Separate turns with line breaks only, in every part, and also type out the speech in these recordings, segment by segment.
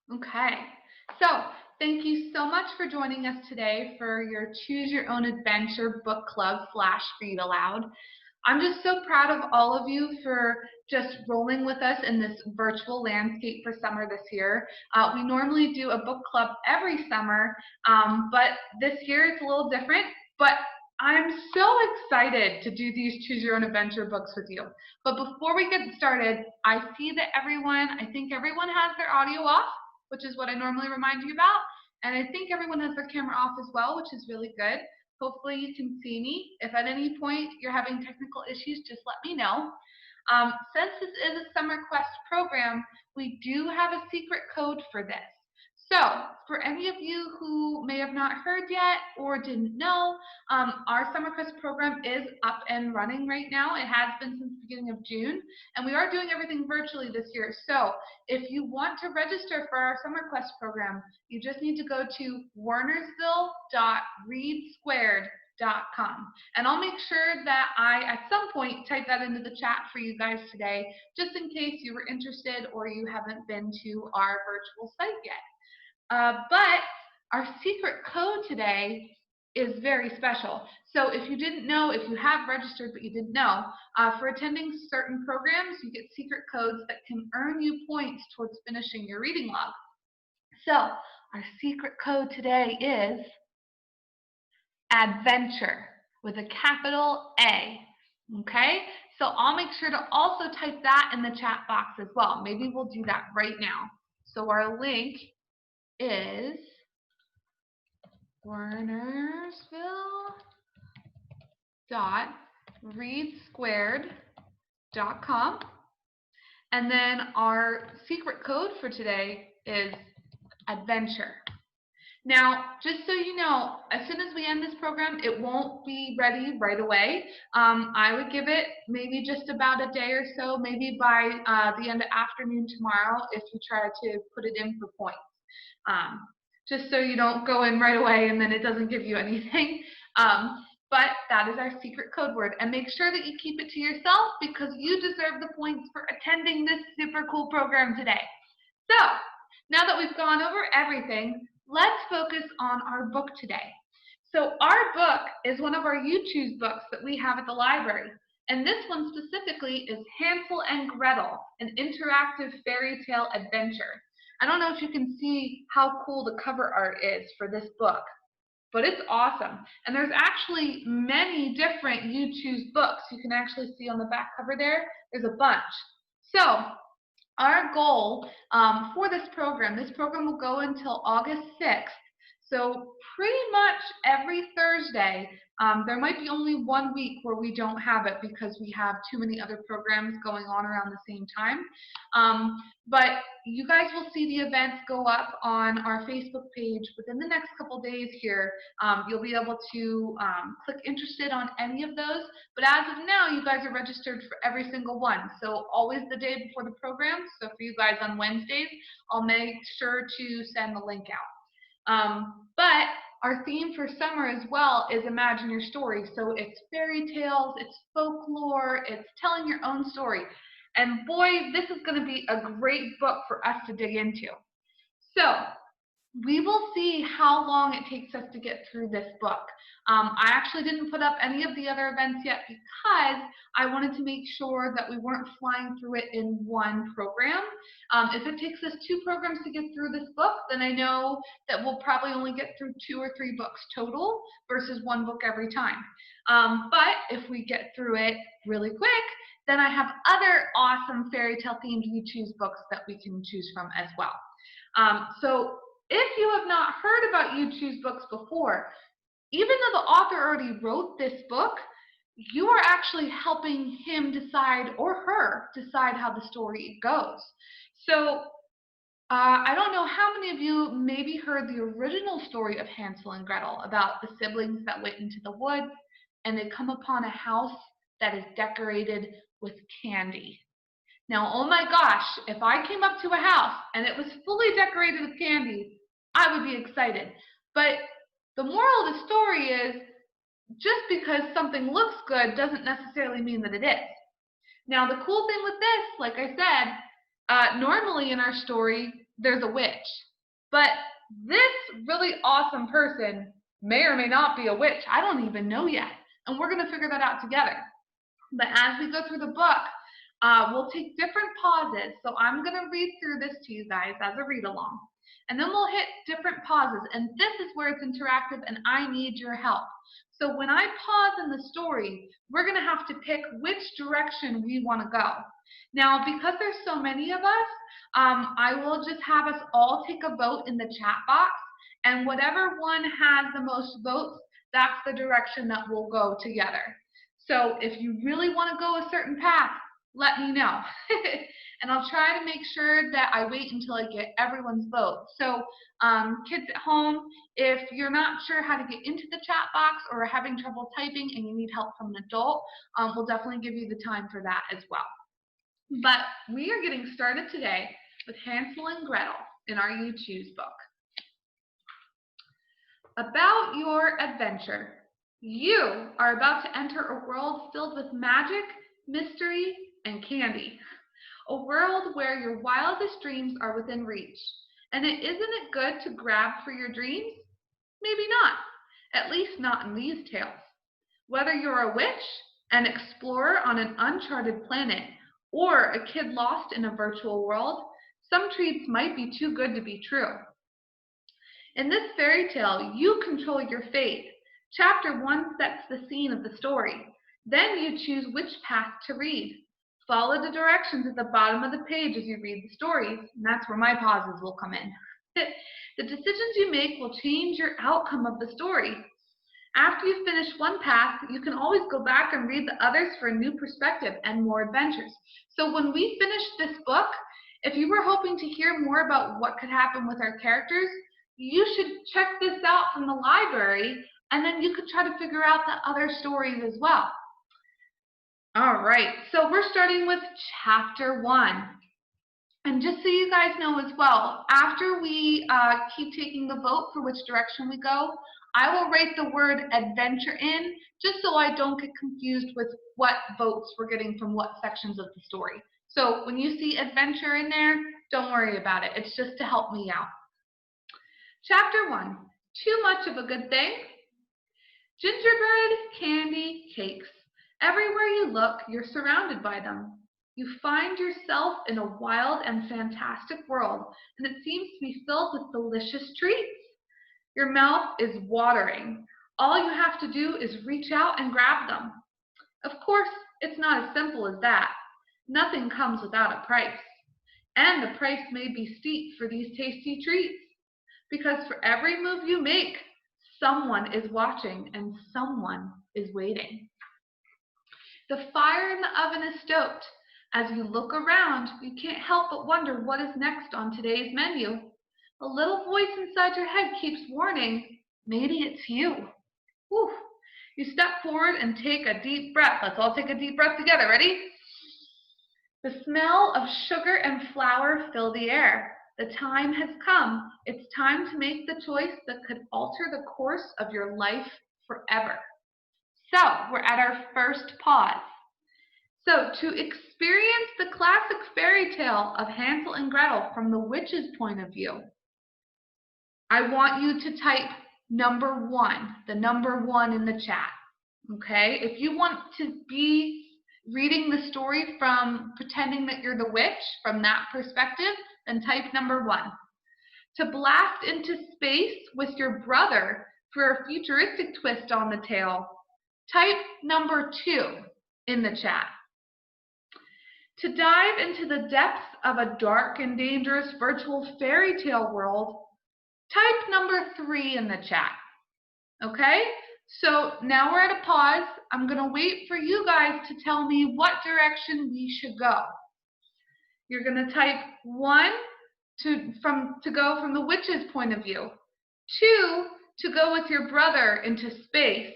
Okay, so thank you so much for joining us today for your Choose Your Own Adventure Book Club slash Read Aloud. I'm just so proud of all of you for just rolling with us in this virtual landscape for summer this year. We normally do a book club every summer, but this year it's a little different. But I'm so excited to do these Choose Your Own Adventure books with you. But before we get started, I think everyone has their audio off, which is what I normally remind you about. And I think everyone has their camera off as well, which is really good. Hopefully you can see me. If at any point you're having technical issues, just let me know. Since this is a Summer Quest program, we do have a secret code for this. So, for any of you who may have not heard yet or didn't know, our Summer Quest program is up and running right now. It has been since the beginning of June, and we are doing everything virtually this year. So, if you want to register for our Summer Quest program, you just need to go to wernersville.readsquared.com. And I'll make sure that I, at some point, type that into the chat for you guys today, just in case you were interested or you haven't been to our virtual site yet. But our secret code today is very special. So if you didn't know, if you have registered but you didn't know, for attending certain programs, you get secret codes that can earn you points towards finishing your reading log. So our secret code today is adventure with a capital A. Okay, so I'll make sure to also type that in the chat box as well. Maybe we'll do that right now. So our link is wernersville.readsquared.com. And then our secret code for today is adventure. Now, just so you know, as soon as we end this program, it won't be ready right away. I would give it maybe just about a day or so, maybe by the end of afternoon tomorrow if you try to put it in for points. Just so you don't go in right away and then it doesn't give you anything. But that is our secret code word. And make sure that you keep it to yourself because you deserve the points for attending this super cool program today. So, now that we've gone over everything, let's focus on our book today. So our book is one of our You Choose books that we have at the library. And this one specifically is Hansel and Gretel, an interactive fairy tale adventure. I don't know if you can see how cool the cover art is for this book, but it's awesome. And there's actually many different You Choose books. You can actually see on the back cover there's a bunch. So our goal for this program will go until August 6th. So pretty much every Thursday, there might be only 1 week where we don't have it because we have too many other programs going on around the same time. But you guys will see the events go up on our Facebook page within the next couple days here. You'll be able to click interested on any of those. But as of now, you guys are registered for every single one. So always the day before the program. So for you guys on Wednesdays, I'll make sure to send the link out. But our theme for summer as well is Imagine Your Story. So it's fairy tales, it's folklore, it's telling your own story. And boy, this is going to be a great book for us to dig into. So we will see how long it takes us to get through this book. I actually didn't put up any of the other events yet because I wanted to make sure that we weren't flying through it in one program. If it takes us 2 programs to get through this book, then I know that we'll probably only get through 2 or 3 books total versus 1 book every time. But if we get through it really quick, then I have other awesome fairy tale themed You Choose books that we can choose from as well. So if you have not heard about You Choose books before, even though the author already wrote this book, you are actually helping him decide or her decide how the story goes. So I don't know how many of you maybe heard the original story of Hansel and Gretel about the siblings that went into the woods and they come upon a house that is decorated with candy. Now, oh my gosh, if I came up to a house and it was fully decorated with candy, I would be excited. But the moral of the story is just because something looks good doesn't necessarily mean that it is. Now, the cool thing with this, like I said, Normally in our story, there's a witch. But this really awesome person may or may not be a witch. I don't even know yet. And we're going to figure that out together. But as we go through the book, we'll take different pauses. So I'm going to read through this to you guys as a read-along. And then we'll hit different pauses. And this is where it's interactive and I need your help. So when I pause in the story, we're going to have to pick which direction we want to go. Now, because there's so many of us, I will just have us all take a vote in the chat box. And whatever one has the most votes, that's the direction that we'll go together. So if you really want to go a certain path, let me know. And I'll try to make sure that I wait until I get everyone's vote. So kids at home, if you're not sure how to get into the chat box or are having trouble typing and you need help from an adult, we'll definitely give you the time for that as well. But we are getting started today with Hansel and Gretel in our You Choose book. About your adventure. You are about to enter a world filled with magic, mystery, and candy. A world where your wildest dreams are within reach. And isn't it good to grab for your dreams? Maybe not. At least not in these tales. Whether you're a witch, an explorer on an uncharted planet, or a kid lost in a virtual world, some treats might be too good to be true. In this fairy tale, you control your fate. Chapter 1 sets the scene of the story. Then you choose which path to read. Follow the directions at the bottom of the page as you read the stories, and that's where my pauses will come in. The decisions you make will change your outcome of the story. After you finish one path, you can always go back and read the others for a new perspective and more adventures. So when we finish this book, if you were hoping to hear more about what could happen with our characters, you should check this out from the library, and then you could try to figure out the other stories as well. All right, so we're starting with chapter 1. And just so you guys know as well, after we keep taking the vote for which direction we go, I will write the word adventure in, just so I don't get confused with what votes we're getting from what sections of the story. So when you see adventure in there, don't worry about it. It's just to help me out. Chapter 1, too much of a good thing? Gingerbread, candy, cakes. Everywhere you look, you're surrounded by them. You find yourself in a wild and fantastic world, and it seems to be filled with delicious treats. Your mouth is watering. All you have to do is reach out and grab them. Of course, it's not as simple as that. Nothing comes without a price. And the price may be steep for these tasty treats, because for every move you make, someone is watching and someone is waiting. The fire in the oven is stoked. As you look around, you can't help but wonder what is next on today's menu. A little voice inside your head keeps warning, maybe it's you. Whew. You step forward and take a deep breath. Let's all take a deep breath together. Ready? The smell of sugar and flour fill the air. The time has come. It's time to make the choice that could alter the course of your life forever. So we're at our first pause. So to experience the classic fairy tale of Hansel and Gretel from the witch's point of view, I want you to type number 1, the number 1 in the chat. Okay? If you want to be reading the story from pretending that you're the witch from that perspective, then type number 1. To blast into space with your brother for a futuristic twist on the tale, type number 2 in the chat. To dive into the depths of a dark and dangerous virtual fairy tale world, type number 3 in the chat. Okay? So now we're at a pause. I'm going to wait for you guys to tell me what direction we should go. You're going to type 1 to go from the witch's point of view, 2 to go with your brother into space,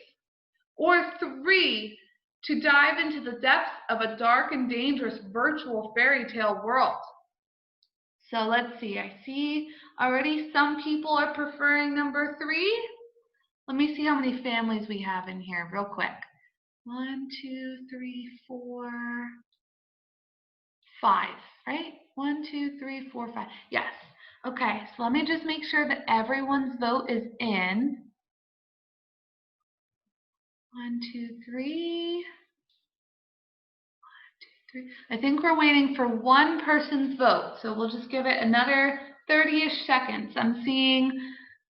or 3 to dive into the depths of a dark and dangerous virtual fairy tale world. So let's see. I see already some people are preferring number 3. Let me see how many families we have in here real quick. 1, 2, 3, 4, 5, right? 1, 2, 3, 4, 5. Yes. Okay, so let me just make sure that everyone's vote is in. 1, 2, 3. 1, 2, 3. I think we're waiting for one person's vote, so we'll just give it another 30-ish seconds. I'm seeing,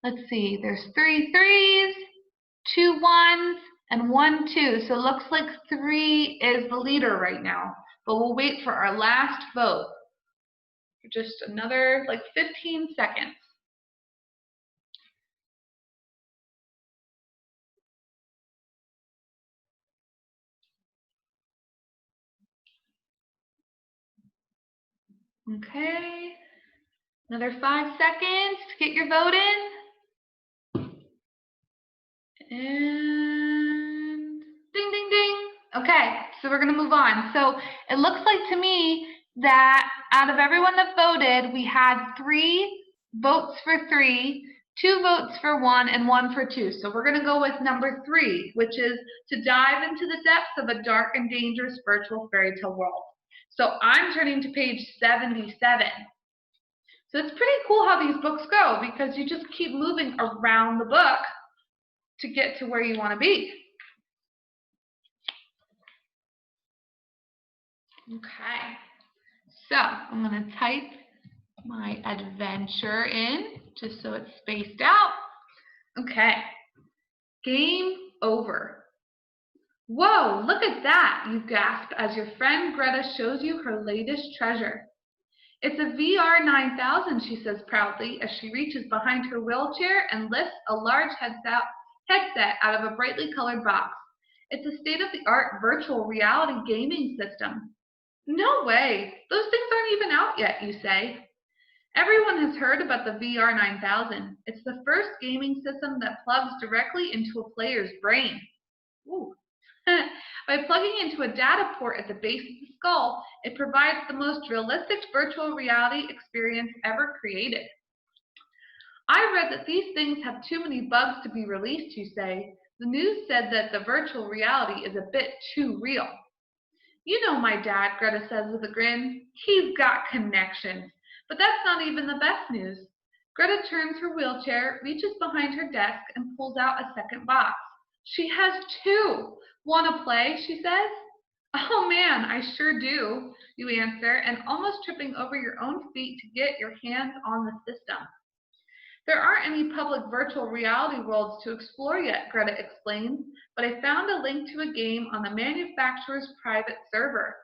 let's see, there's 3 3s, 2 1s, and 1 2. So it looks like 3 is the leader right now. But we'll wait for our last vote for just another like 15 seconds. Okay, another 5 seconds to get your vote in. And ding, ding, ding. Okay, so we're going to move on. So it looks like to me that out of everyone that voted, we had 3 votes for 3, 2 votes for 1, and 1 for 2. So we're going to go with number 3, which is to dive into the depths of a dark and dangerous virtual fairy tale world. So I'm turning to page 77. So it's pretty cool how these books go because you just keep moving around the book to get to where you want to be. Okay, so I'm going to type my adventure in just so it's spaced out. Okay, game over. Whoa, look at that, you gasp as your friend Greta shows you her latest treasure. It's a VR 9000, she says proudly as she reaches behind her wheelchair and lifts a large headset out of a brightly colored box. It's a state-of-the-art virtual reality gaming system. No way! Those things aren't even out yet, you say. Everyone has heard about the VR 9000. It's the first gaming system that plugs directly into a player's brain. Ooh. By plugging into a data port at the base of the skull, it provides the most realistic virtual reality experience ever created. I read that these things have too many bugs to be released, you say. The news said that the virtual reality is a bit too real. You know my dad, Greta says with a grin. He's got connections. But that's not even the best news. Greta turns her wheelchair, reaches behind her desk, and pulls out a second box. She has 2. Wanna play, she says. Oh man, I sure do, you answer, and almost tripping over your own feet to get your hands on the system. There aren't any public virtual reality worlds to explore yet, Greta explains, but I found a link to a game on the manufacturer's private server.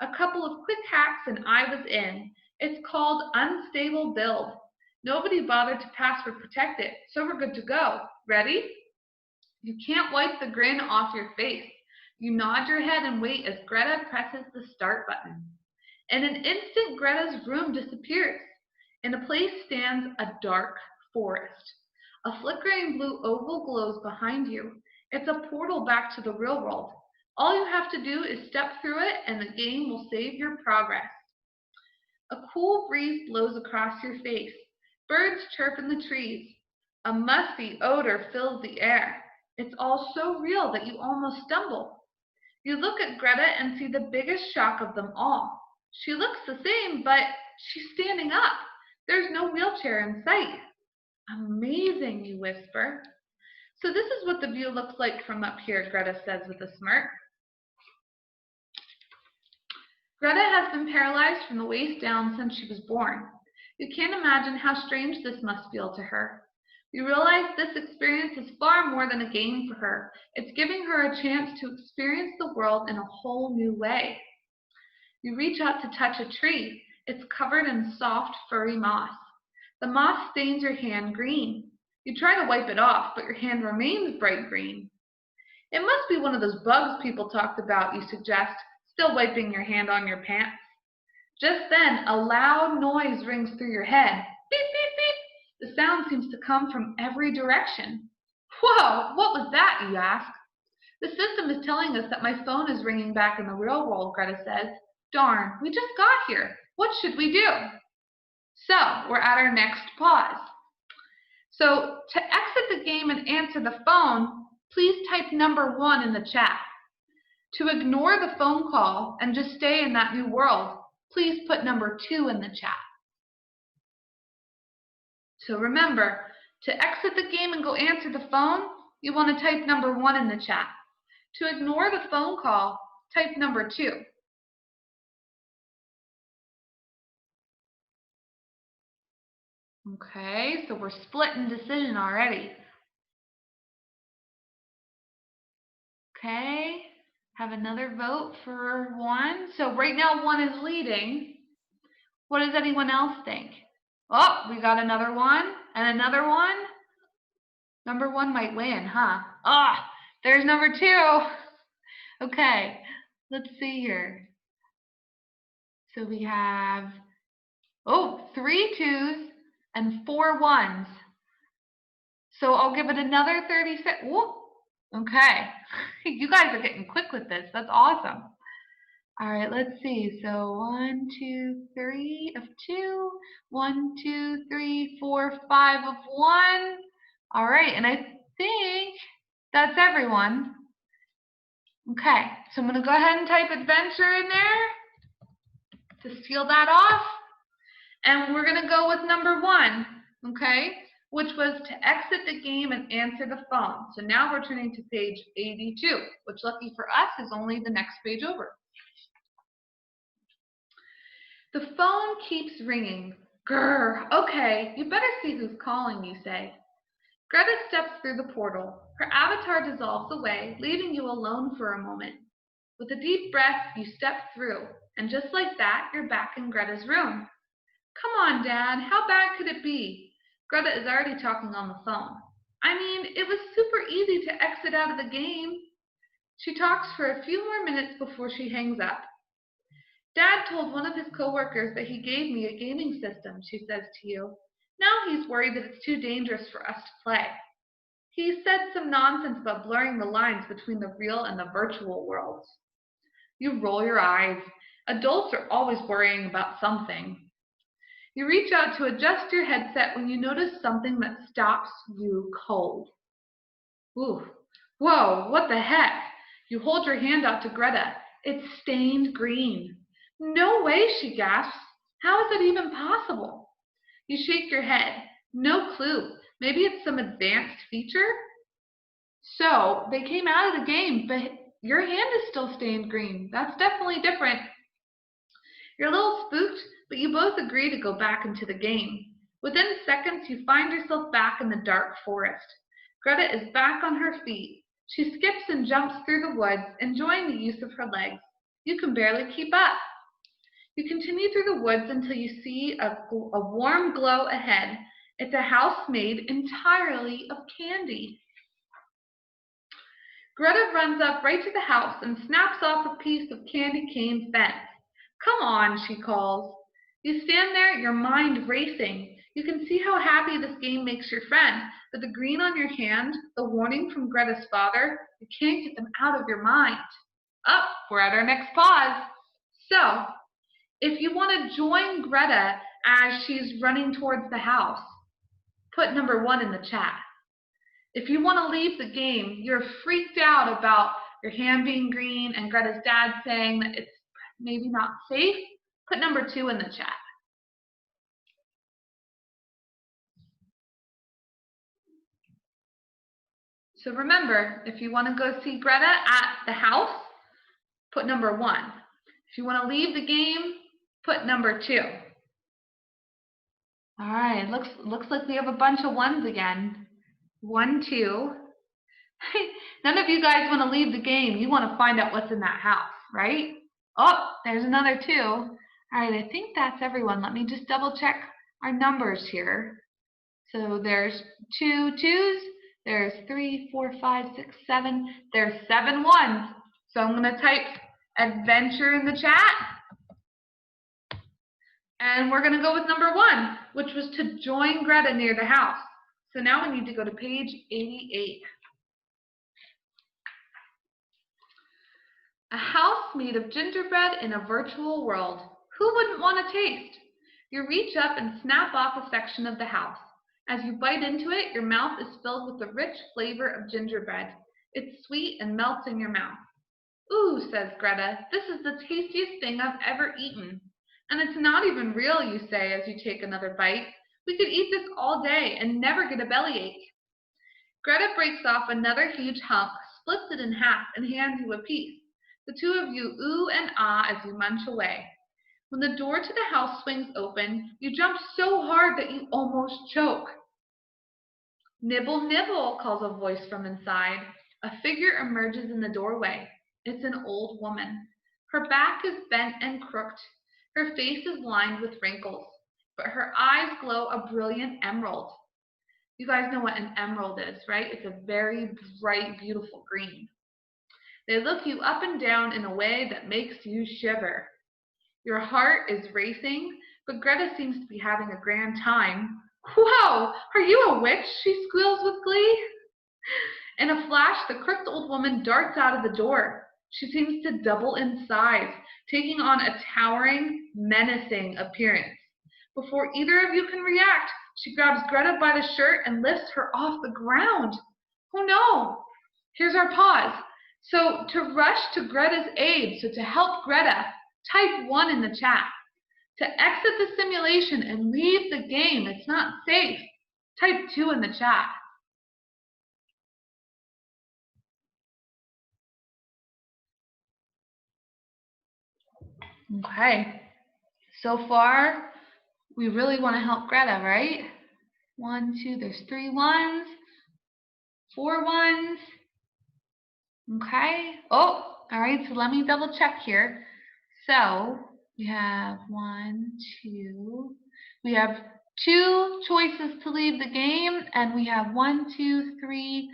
A couple of quick hacks and I was in. It's called Unstable Build. Nobody bothered to password protect it, so we're good to go. Ready? You can't wipe the grin off your face. You nod your head and wait as Greta presses the start button. In an instant, Greta's room disappears. In the place stands a dark forest. A flickering blue oval glows behind you. It's a portal back to the real world. All you have to do is step through it and the game will save your progress. A cool breeze blows across your face. Birds chirp in the trees. A musty odor fills the air. It's all so real that you almost stumble. You look at Greta and see the biggest shock of them all. She looks the same, but she's standing up. There's no wheelchair in sight. Amazing, you whisper. So this is what the view looks like from up here, Greta says with a smirk. Greta has been paralyzed from the waist down since she was born. You can't imagine how strange this must feel to her. You realize this experience is far more than a game for her. It's giving her a chance to experience the world in a whole new way. You reach out to touch a tree. It's covered in soft, furry moss. The moss stains your hand green. You try to wipe it off, but your hand remains bright green. It must be one of those bugs people talked about, you suggest, still wiping your hand on your pants. Just then, a loud noise rings through your head. Beep, beep, beep. The sound seems to come from every direction. Whoa, what was that, you ask? The system is telling us that my phone is ringing back in the real world, Greta says. Darn, we just got here. What should we do? So, we're at our next pause. So, to exit the game and answer the phone, please type number 1 in the chat. To ignore the phone call and just stay in that new world, please put number 2 in the chat. So remember, to exit the game and go answer the phone, you want to type number 1 in the chat. To ignore the phone call, type number 2. Okay, so we're split in decision already. Okay, have another vote for 1. So right now 1 is leading. What does anyone else think? Oh, we got another 1 and another 1. Number 1 might win, huh? Ah, there's number 2. Okay, let's see here. So we have, 3 2s and 4 1s. So I'll give it another 30 seconds. Okay, you guys are getting quick with this. That's awesome. All right, let's see. So 1 2 3 of 2, 1 2 3 4 5 of 1. All right, and I think that's everyone. Okay, so I'm going to go ahead and type adventure in there to seal that off. And we're going to go with number 1, okay, which was to exit the game and answer the phone. So now we're turning to page 82, which lucky for us is only the next page over. The phone keeps ringing. Grr, okay, you better see who's calling, you say. Greta steps through the portal. Her avatar dissolves away, leaving you alone for a moment. With a deep breath, you step through, and just like that, you're back in Greta's room. Come on, Dad, how bad could it be? Greta is already talking on the phone. I mean, it was super easy to exit out of the game. She talks for a few more minutes before she hangs up. Dad told one of his coworkers that he gave me a gaming system, she says to you. Now he's worried that it's too dangerous for us to play. He said some nonsense about blurring the lines between the real and the virtual worlds. You roll your eyes. Adults are always worrying about something. You reach out to adjust your headset when you notice something that stops you cold. Ooh, whoa, what the heck? You hold your hand out to Greta. It's stained green. No way, she gasps. How is it even possible? You shake your head. No clue. Maybe it's some advanced feature? So, they came out of the game, but your hand is still stained green. That's definitely different. You're a little spooked, but you both agree to go back into the game. Within seconds, you find yourself back in the dark forest. Greta is back on her feet. She skips and jumps through the woods, enjoying the use of her legs. You can barely keep up. You continue through the woods until you see a warm glow ahead. It's a house made entirely of candy. Greta runs up right to the house and snaps off a piece of candy cane fence. Come on, she calls. You stand there, your mind racing. You can see how happy this game makes your friend, but the green on your hand, the warning from Greta's father, you can't get them out of your mind. We're at our next pause. So, if you want to join Greta as she's running towards the house, put number 1 in the chat. If you want to leave the game, you're freaked out about your hand being green and Greta's dad saying that it's maybe not safe, put number 2 in the chat. So remember, if you want to go see Greta at the house, put number 1. If you want to leave the game, put number 2. All right, looks like we have a bunch of 1s again. 1, 2. None of you guys want to leave the game. You want to find out what's in that house, right? Oh, there's another 2. All right, I think that's everyone. Let me just double check our numbers here. So there's 2 2s, there's 3, 4, 5, 6, 7, there's 7 1s. So I'm going to type adventure in the chat. And we're going to go with number 1, which was to join Greta near the house. So now we need to go to page 88. A house made of gingerbread in a virtual world. Who wouldn't want a taste? You reach up and snap off a section of the house. As you bite into it, your mouth is filled with the rich flavor of gingerbread. It's sweet and melts in your mouth. Ooh, says Greta, this is the tastiest thing I've ever eaten. And it's not even real, you say as you take another bite. We could eat this all day and never get a bellyache. Greta breaks off another huge hunk, splits it in half, and hands you a piece. The two of you ooh and ah as you munch away. When the door to the house swings open, you jump so hard that you almost choke. Nibble, nibble, calls a voice from inside. A figure emerges in the doorway. It's an old woman. Her back is bent and crooked. Her face is lined with wrinkles, but her eyes glow a brilliant emerald. You guys know what an emerald is, right? It's a very bright, beautiful green. They look you up and down in a way that makes you shiver. Your heart is racing, but Greta seems to be having a grand time. Whoa! Are you a witch? She squeals with glee. In a flash, the crooked old woman darts out of the door. She seems to double in size, taking on a towering, menacing appearance. Before either of you can react, she grabs Greta by the shirt and lifts her off the ground. Oh no! Here's our pause. So to rush to Greta's aid, so to help Greta, type 1 in the chat. To exit the simulation and leave the game, it's not safe, type 2 in the chat. Okay, so far we really want to help Greta, right? 1, 2, there's 3 ones, 4 ones. Okay, oh, all right, so let me double check here. So we have 1, 2, we have 2 choices to leave the game, and we have 1, 2, 3,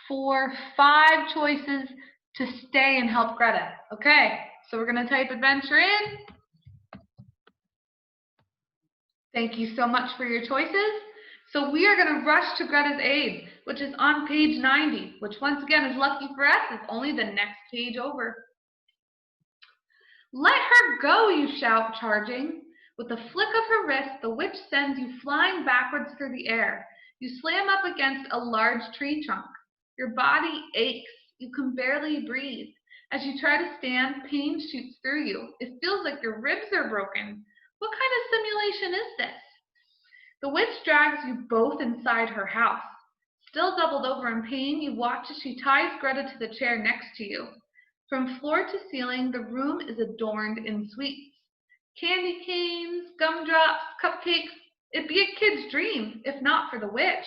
4, 5 choices to stay and help Greta. Okay, so we're going to type adventure in. Thank you so much for your choices. So we are going to rush to Greta's aid, which is on page 90, which once again is lucky for us, is only the next page over. Let her go, you shout, charging. With a flick of her wrist, the witch sends you flying backwards through the air. You slam up against a large tree trunk. Your body aches. You can barely breathe. As you try to stand, pain shoots through you. It feels like your ribs are broken. What kind of simulation is this? The witch drags you both inside her house. Still doubled over in pain, you watch as she ties Greta to the chair next to you. From floor to ceiling, the room is adorned in sweets. Candy canes, gumdrops, cupcakes. It'd be a kid's dream, if not for the witch.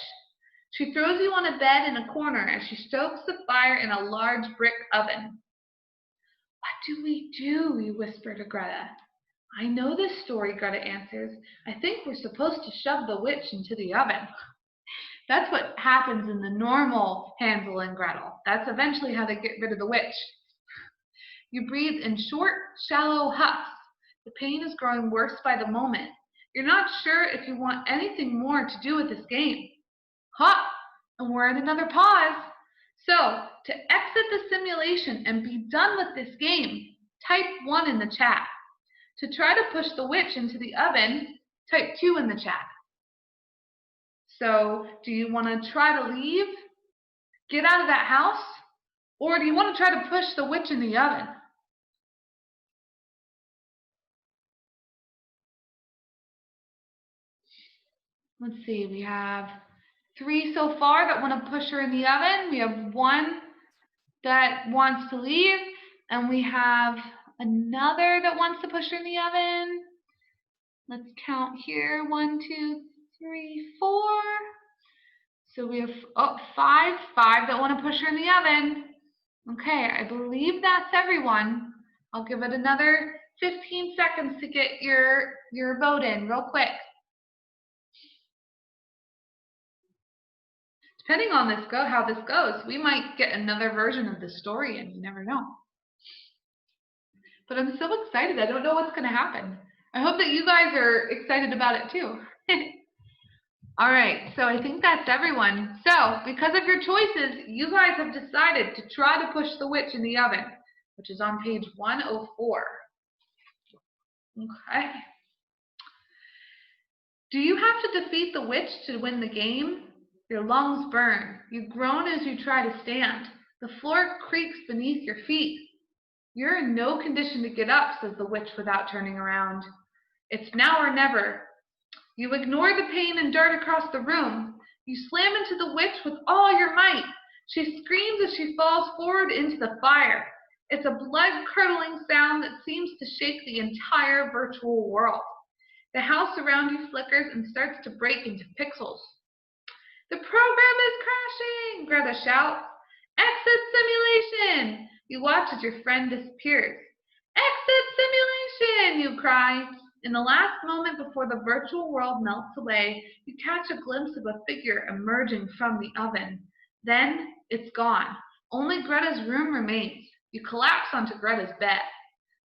She throws you on a bed in a corner as she stokes the fire in a large brick oven. What do we do? You whisper to Greta. I know this story, Greta answers. I think we're supposed to shove the witch into the oven. That's what happens in the normal Hansel and Gretel. That's eventually how they get rid of the witch. You breathe in short, shallow huffs. The pain is growing worse by the moment. You're not sure if you want anything more to do with this game. Hop, and we're at another pause. So, to exit the simulation and be done with this game, type 1 in the chat. To try to push the witch into the oven, type 2 in the chat. So, do you want to try to leave, get out of that house, or do you want to try to push the witch in the oven? Let's see, we have 3 so far that want to push her in the oven. We have 1 that wants to leave, and we have another that wants to push her in the oven. Let's count here. 1, 2, 3, 4. So we have 5 that want to push her in the oven. Okay, I believe that's everyone. I'll give it another 15 seconds to get your vote in real quick. Depending on how this goes, we might get another version of this story, and you never know. But I'm so excited. I don't know what's going to happen. I hope that you guys are excited about it too. All right, so I think that's everyone. So because of your choices, you guys have decided to try to push the witch in the oven, which is on page 104. Okay. Do you have to defeat the witch to win the game? Your lungs burn. You groan as you try to stand. The floor creaks beneath your feet. You're in no condition to get up, says the witch without turning around. It's now or never. You ignore the pain and dart across the room. You slam into the witch with all your might. She screams as she falls forward into the fire. It's a blood-curdling sound that seems to shake the entire virtual world. The house around you flickers and starts to break into pixels. The program is crashing, Greta shouts. Exit simulation! You watch as your friend disappears. Exit simulation, you cry. In the last moment before the virtual world melts away, you catch a glimpse of a figure emerging from the oven. Then it's gone. Only Greta's room remains. You collapse onto Greta's bed.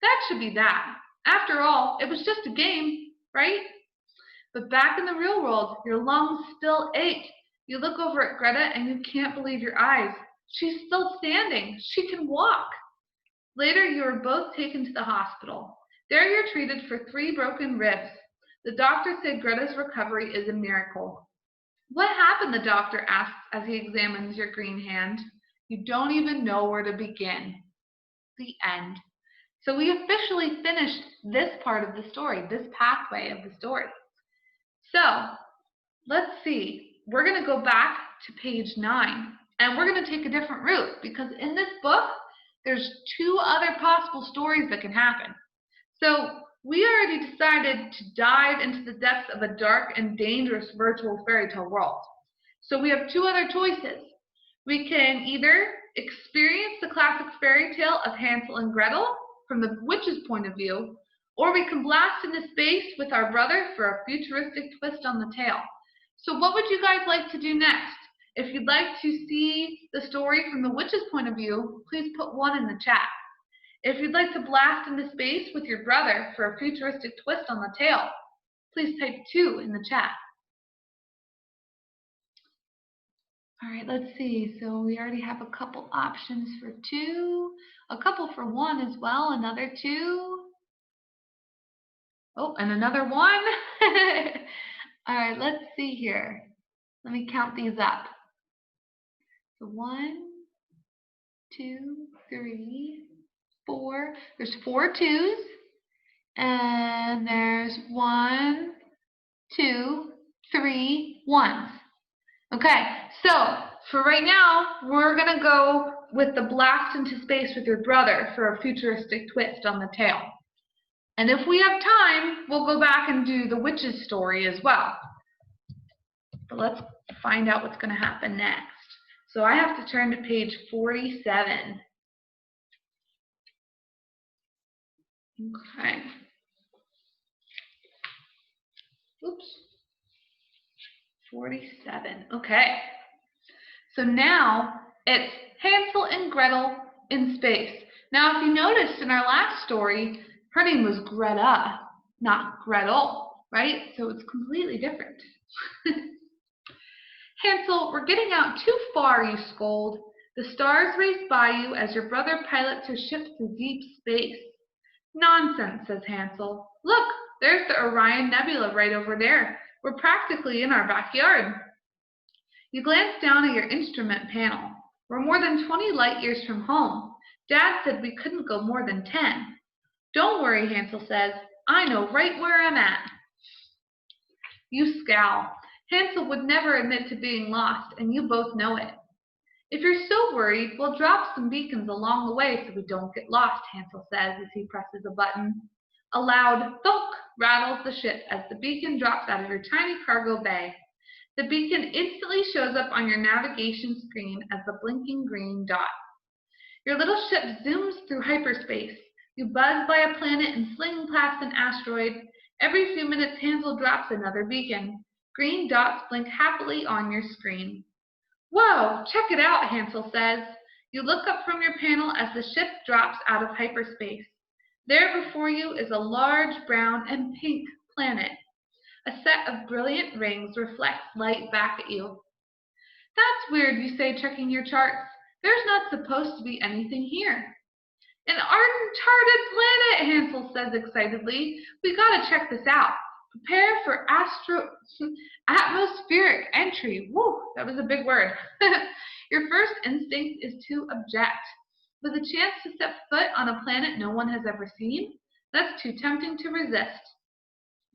That should be that. After all, it was just a game, right? But back in the real world, your lungs still ache. You look over at Greta and you can't believe your eyes. She's still standing. She can walk. Later, you are both taken to the hospital. There you're treated for 3 broken ribs. The doctor said Greta's recovery is a miracle. What happened? The doctor asks as he examines your green hand. You don't even know where to begin. The end. So we officially finished this part of the story, this pathway of the story. So let's see. We're going to go back to page 9, and we're going to take a different route because in this book, there's 2 other possible stories that can happen. So we already decided to dive into the depths of a dark and dangerous virtual fairy tale world. So we have 2 other choices. We can either experience the classic fairy tale of Hansel and Gretel from the witch's point of view, or we can blast into space with our brother for a futuristic twist on the tale. So what would you guys like to do next? If you'd like to see the story from the witch's point of view, please put 1 in the chat. If you'd like to blast into space with your brother for a futuristic twist on the tale, please type 2 in the chat. All right, let's see. So we already have a couple options for 2, a couple for 1 as well, another 2. Oh, and another 1. All right, let's see here. Let me count these up. So 1, 2, 3, 4. There's 4 2s. And there's 1, 2, 3 1s. Okay, so for right now, we're going to go with the blast into space with your brother for a futuristic twist on the tale. And if we have time, we'll go back and do the witch's story as well. But let's find out what's going to happen next. So I have to turn to page 47. Okay. Oops. 47. Okay. So now it's Hansel and Gretel in space. Now, if you noticed in our last story, her name was Greta, not Gretel, right? So it's completely different. Hansel, we're getting out too far, you scold. The stars race by you as your brother pilots her ship through deep space. Nonsense, says Hansel. Look, there's the Orion Nebula right over there. We're practically in our backyard. You glance down at your instrument panel. We're more than 20 light years from home. Dad said we couldn't go more than 10. Don't worry, Hansel says. I know right where I'm at. You scowl. Hansel would never admit to being lost, and you both know it. If you're so worried, we'll drop some beacons along the way so we don't get lost, Hansel says as he presses a button. A loud thunk rattles the ship as the beacon drops out of your tiny cargo bay. The beacon instantly shows up on your navigation screen as the blinking green dot. Your little ship zooms through hyperspace. You buzz by a planet and fling past an asteroid. Every few minutes, Hansel drops another beacon. Green dots blink happily on your screen. Whoa, check it out, Hansel says. You look up from your panel as the ship drops out of hyperspace. There before you is a large brown and pink planet. A set of brilliant rings reflects light back at you. That's weird, you say, checking your charts. There's not supposed to be anything here. An uncharted planet, Hansel says excitedly. We gotta check this out. Prepare for atmospheric entry. Woo, that was a big word. Your first instinct is to object. With a chance to set foot on a planet no one has ever seen, that's too tempting to resist.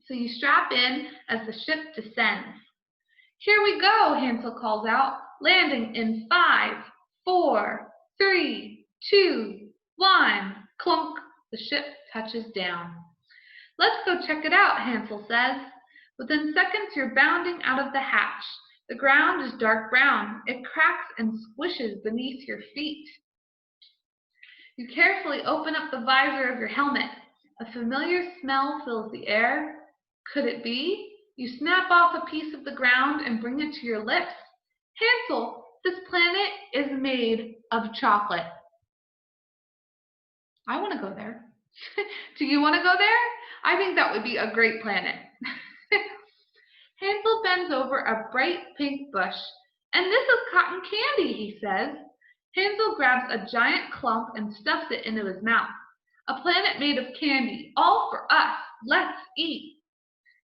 So you strap in as the ship descends. Here we go, Hansel calls out, landing in 5, 4, 3, 2, 1. Clunk, the ship touches down. Let's go check it out, Hansel says. Within seconds, you're bounding out of the hatch. The ground is dark brown. It cracks and squishes beneath your feet. You carefully open up the visor of your helmet. A familiar smell fills the air. Could it be? You snap off a piece of the ground and bring it to your lips. Hansel, this planet is made of chocolate. I want to go there. Do you want to go there? I think that would be a great planet. Hansel bends over a bright pink bush. And this is cotton candy, he says. Hansel grabs a giant clump and stuffs it into his mouth. A planet made of candy, all for us. Let's eat.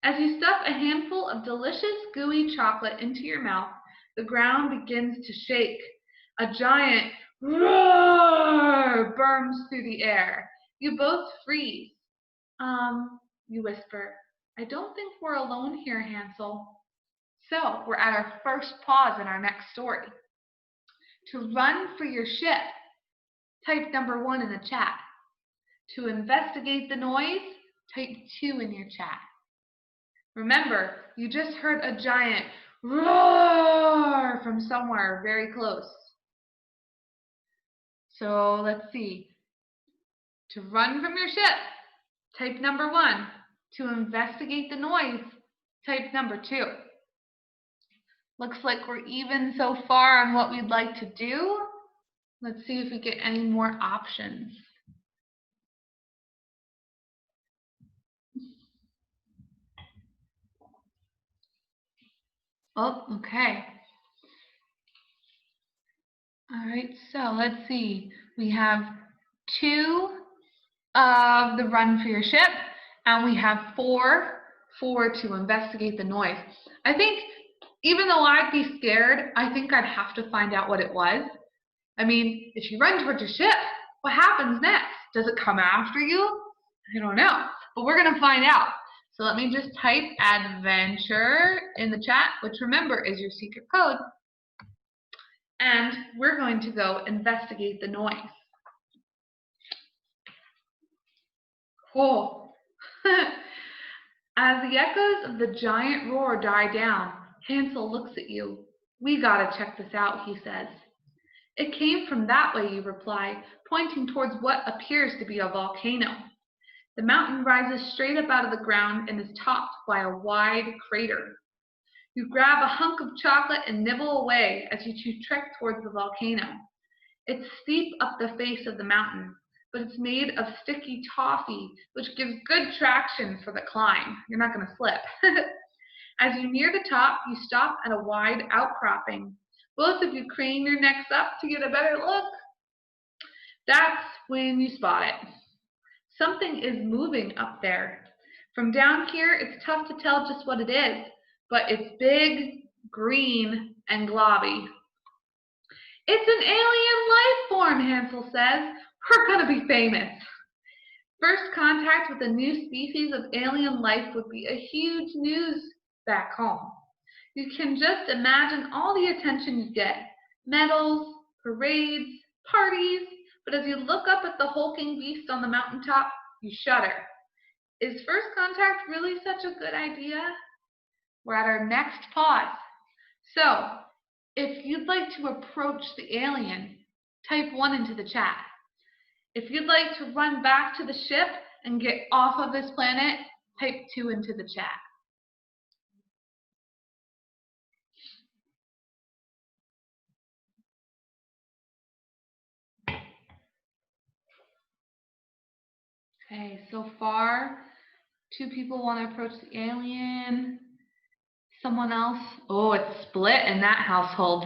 As you stuff a handful of delicious, gooey chocolate into your mouth, the ground begins to shake. A giant roar burns through the air. You both freeze. You whisper, I don't think we're alone here, Hansel. So we're at our first pause in our next story. To run for your ship, type number 1 in the chat. To investigate the noise, type 2 in your chat. Remember, you just heard a giant roar from somewhere very close. So let's see. To run from your ship, type number 1. To investigate the noise, type number 2. Looks like we're even so far on what we'd like to do. Let's see if we get any more options. Oh, okay. All right, so let's see. We have 2 of the run for your ship, and we have 4 to investigate the noise. I think even though I'd be scared, I think I'd have to find out what it was. I mean, if you run towards your ship, what happens next? Does it come after you? I don't know, but we're going to find out. So let me just type adventure in the chat, which remember is your secret code. And we're going to go investigate the noise. Cool. As the echoes of the giant roar die down, Hansel looks at you. We gotta check this out, he says. It came from that way, you reply, pointing towards what appears to be a volcano. The mountain rises straight up out of the ground and is topped by a wide crater. You grab a hunk of chocolate and nibble away as you two trek towards the volcano. It's steep up the face of the mountain, but it's made of sticky toffee, which gives good traction for the climb. You're not going to slip. As you near the top, you stop at a wide outcropping. Both of you crane your necks up to get a better look. That's when you spot it. Something is moving up there. From down here, it's tough to tell just what it is, but it's big, green, and globby. It's an alien life form, Hansel says. We're going to be famous. First contact with a new species of alien life would be a huge news back home. You can just imagine all the attention you get. Medals, parades, parties. But as you look up at the hulking beast on the mountaintop, you shudder. Is first contact really such a good idea? We're at our next pause. So, if you'd like to approach the alien, type 1 into the chat. If you'd like to run back to the ship and get off of this planet, type 2 into the chat. Okay, so far, 2 people want to approach the alien. Someone else, oh, it's split in that household.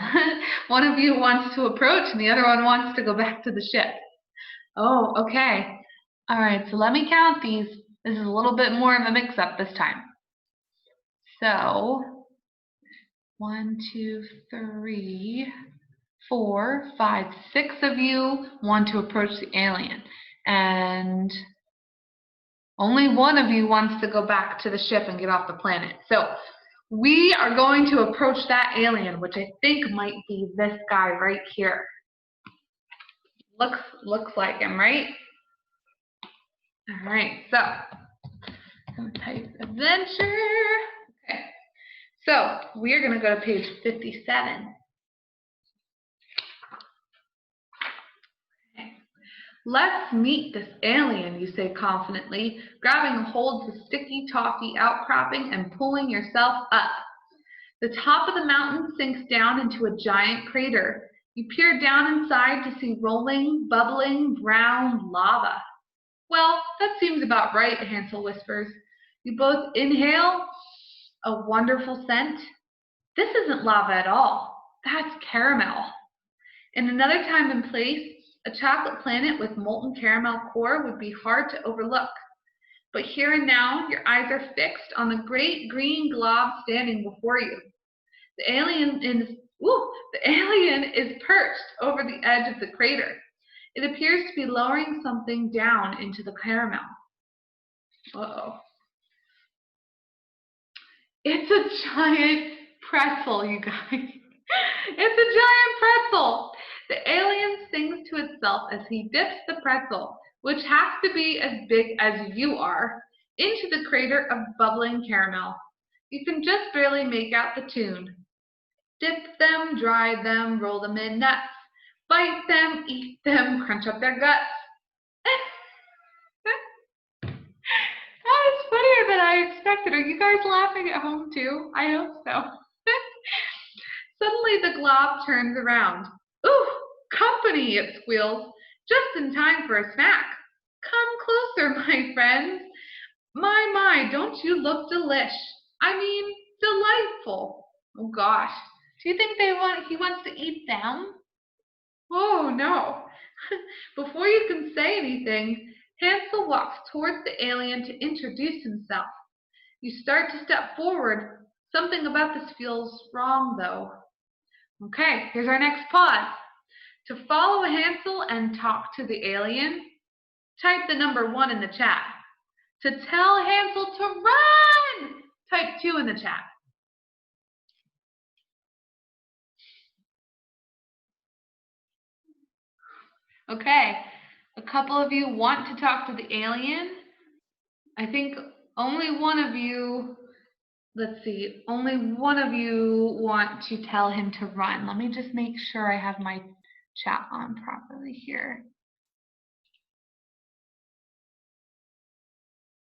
One of you wants to approach and the other one wants to go back to the ship. Oh, okay. All right, so let me count these. This is a little bit more of a mix-up this time. So, 1, 2, 3, 4, 5, 6 of you want to approach the alien. And Only one of you wants to go back to the ship and get off the planet. So we are going to approach that alien, which I think might be this guy right here. Looks like him, right? All right, so I'm gonna type adventure. Okay, so we're gonna go to page 57. Okay. Let's meet this alien, you say confidently, grabbing a hold of the sticky toffee outcropping and pulling yourself up. The top of the mountain sinks down into a giant crater. You peer down inside to see rolling, bubbling, brown lava. Well, that seems about right, Hansel whispers. You both inhale a wonderful scent. This isn't lava at all. That's caramel. In another time and place, a chocolate planet with molten caramel core would be hard to overlook. But here and now, your eyes are fixed on the great green glob standing before you. The alien is perched over the edge of the crater. It appears to be lowering something down into the caramel. Uh-oh. It's a giant pretzel, you guys. It's a giant pretzel. The alien sings to itself as he dips the pretzel, which has to be as big as you are, into the crater of bubbling caramel. You can just barely make out the tune. Dip them, dry them, roll them in nuts. Bite them, eat them, crunch up their guts. That is funnier than I expected. Are you guys laughing at home too? I hope so. Suddenly the glob turns around. Ooh, company, it squeals. Just in time for a snack. Come closer, my friends. My, don't you look delish. I mean, delightful. Oh gosh. Do you think he wants to eat them? Oh no. Before you can say anything, Hansel walks towards the alien to introduce himself. You start to step forward. Something about this feels wrong, though. Okay, here's our next pause. To follow Hansel and talk to the alien, type the number 1 in the chat. To tell Hansel to run, type 2 in the chat. Okay, a couple of you want to talk to the alien. I think only one of you, only one of you want to tell him to run. Let me just make sure I have my chat on properly here.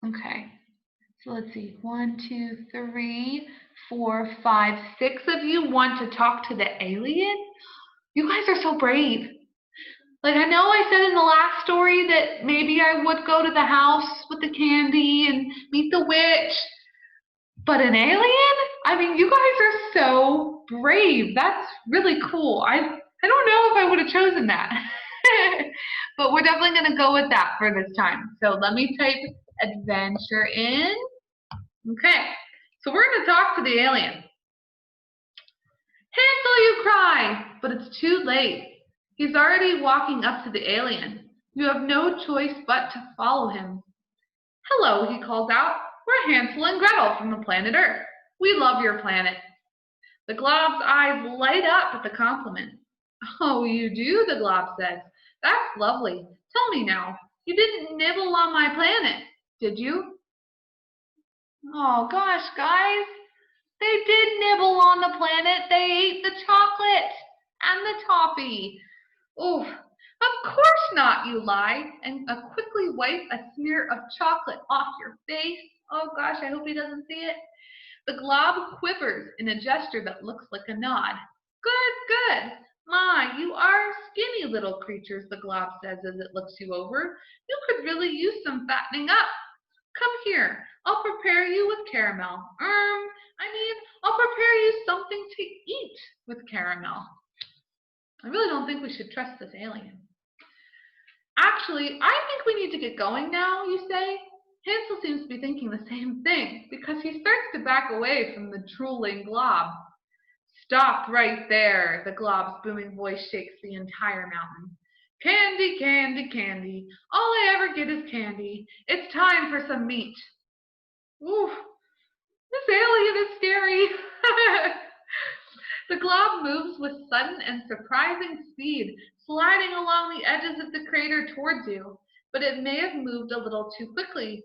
Okay, so let's see, 1, 2, 3, 4, 5, 6 of you want to talk to the alien? You guys are so brave. Like, I know I said in the last story that maybe I would go to the house with the candy and meet the witch, but an alien? I mean, you guys are so brave. That's really cool. I don't know if I would have chosen that, but we're definitely going to go with that for this time. So let me type adventure in. Okay, so we're going to talk to the alien. Hansel, you cry, but it's too late. He's already walking up to the alien. You have no choice but to follow him. Hello, he calls out. We're Hansel and Gretel from the planet Earth. We love your planet. The glob's eyes light up at the compliment. Oh, you do, the glob says. That's lovely. Tell me now, you didn't nibble on my planet, did you? Oh, gosh, guys. They did nibble on the planet. They ate the chocolate and the toffee. Oof. Of course not, you lie, and quickly wipe a smear of chocolate off your face. Oh gosh, I hope he doesn't see it. The glob quivers in a gesture that looks like a nod. Good. My, you are skinny little creatures, the glob says as it looks you over. You could really use some fattening up. Come here. I'll prepare you with caramel. I'll prepare you something to eat with caramel. I really don't think we should trust this alien. Actually, I think we need to get going now, you say? Hansel seems to be thinking the same thing because he starts to back away from the drooling glob. Stop right there, the glob's booming voice shakes the entire mountain. Candy, candy, candy. All I ever get is candy. It's time for some meat. Ooh, this alien is scary. The glob moves with sudden and surprising speed, sliding along the edges of the crater towards you. But it may have moved a little too quickly.